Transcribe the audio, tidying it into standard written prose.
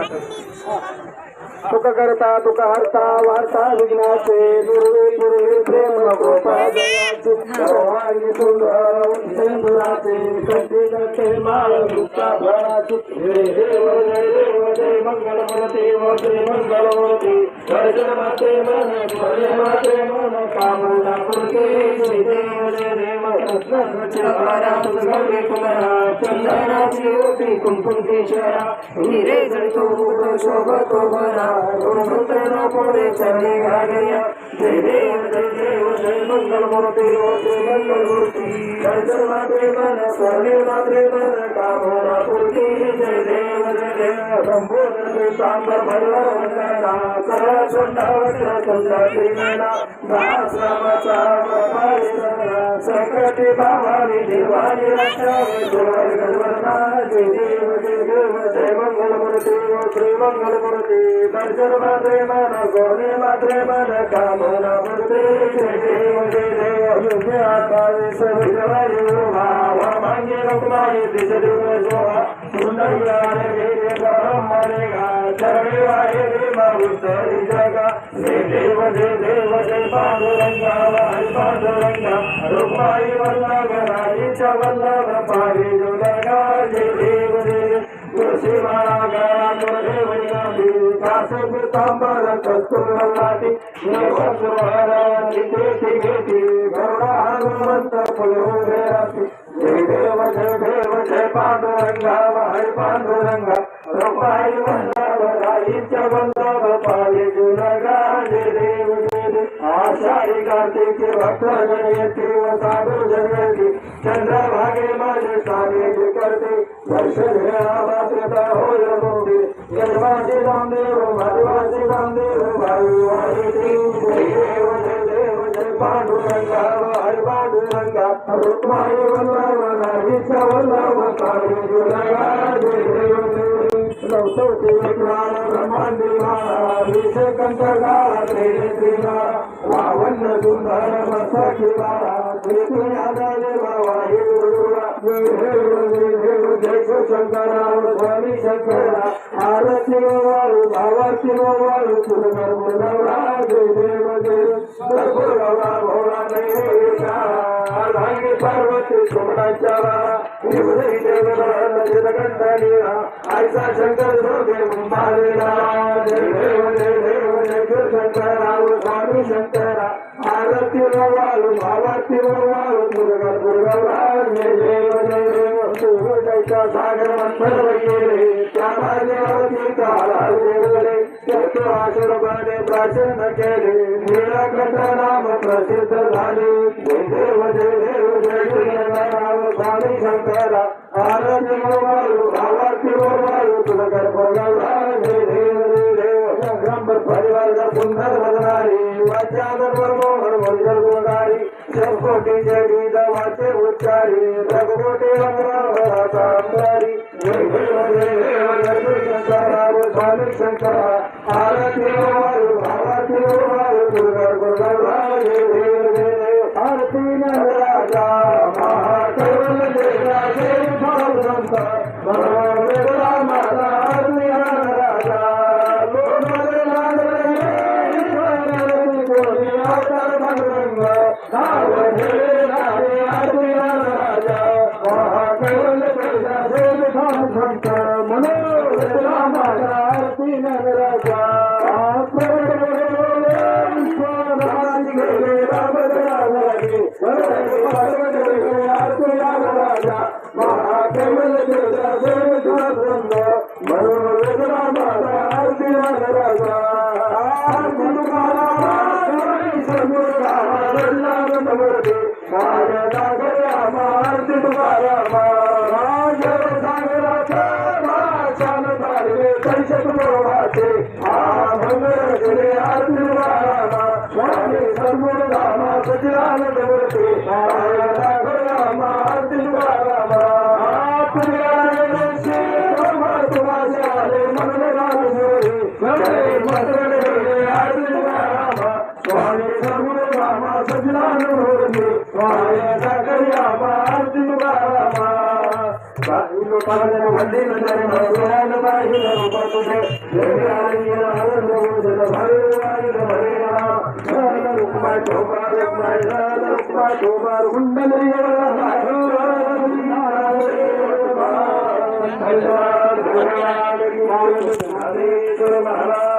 तुक करता तुक हरता वार्ता विघ्नाचे दुर्वे दुर्वे प्रेम गोपाळाचे सर्वांगी सुंदर सिंधुराचे कधी जाते माळ दुःखा फळाचे जय मंगलमूर्ती मूर्ती मंगलमूर्ती दर्शन माते मन स्मरण माते मन कामना पूर्ती जय देव कृष्ण कुमारा चंदनाची ओटी कुंकुम केशरा हिरे जळतो शोभतो बरा मंत्र पुढे चले घागया जय देव जय मंगलमूर्ती जय मंगलमूर्ती दर्शन मात्रे मन स्वर्णे मात्रे मन कामना पूर्ती जय देव संबोधन सांबर भरवर वंदना सरळ सोंडावत्र चंद्र त्रिनयना दास रामाचा संकटी भावानी देवानी रक्षावे सुरवर गणवरना जय देव जय मंगलमूर्ती श्री मंगलमूर्ती दर्शन मात्रे मन स्वर्णे मात्रे मन कामना पूर्ती जय देव योग्य आकावे सविजवायु भावा मांगे रत्नाये दिशदेव जोहा सुंदर गे ब्रह्मणे गा चरणे वाहे देवा उत्तरी जगा जय देव जय पांडुरंगा वाय पांडुरंगा रुक्माई वल्लभ राईच्या वल्लभ पारी जुलगा जय देव तुळशी माळा गळा गुरुदेव गांधी कासे पीतांबर कस्तुरवाटी निवसुहर नितेती घेती गरुडा हनुमंत फुलुरे राती जय देव जय पांडुरंगा वाय पांडुरंगा रुक्माई वल्लभ राईच्या वल्लभ पारी जुलगा जय देव आषाढी कार्तिकी भक्त जनयती व साधू जनयती चंद्रभागे माझे सानिध्य करते दर्शन घ्या होय मोठी जन्माचे नामदेव माधवाचे नामदेव वायुवाहिती जय देव जय पांडुरंगा हरि पांडुरंगा रुक्माई वल्लभ राईच्या वल्लभ पारी जुलगा जय देव लवसवते विक्राल ब्रह्मांडी माळा विषकंठगाळा त्रिनेत्रीला वावन्न सुंदर मस्तकी बाळा श्रीपुण्याला देवा वाही गुरुला जय शंकरा स्वामी शंकरा आरती वाळू भावाची वाळू सुंदर मुलगा जय देव गौरा भोळा नैवेशा अर्धांगी पार्वती सोमनाच्या निवृत्ती देवगंधनीला आयसा शंकर जोगे मुंबारेला जय देव शंकरा स्वामी शंकरा आरती वाळू भावाची वाळू मुलगा जय देव सूर्याच्या सागर मंथन वगैरे त्या माझ्यावरती काळा देवले त्याचे आशीर्वादे प्राचीन केले नीलकंठ नाम प्रसिद्ध झाले जय देव जय शंकराव स्वामी शंकरा आरती वाळू भावाची वाळू तुलकर भोगावला जय देव शंकर परिवार सुंदर बदनारी वाच्यावर मोहर मंगल गोदारी शंकोटीचे गीत वाचे उच्चारी रघुकोटी रंगराचा अंधारी जय देव शंकराव स्वामी शंकरा आरती वाळू भावाची वाळू तुलकर भोगावला जय देव आरती राजा महादेव देवाचे भगवंत मनोवेला माता आरती राजा लोणाले लागले कोणी अवतार भगवंत नाव घेणारे आरती राजा महादेव देवाचे भगवंत मनोवेला माता आरती राजा स्वामी महाराज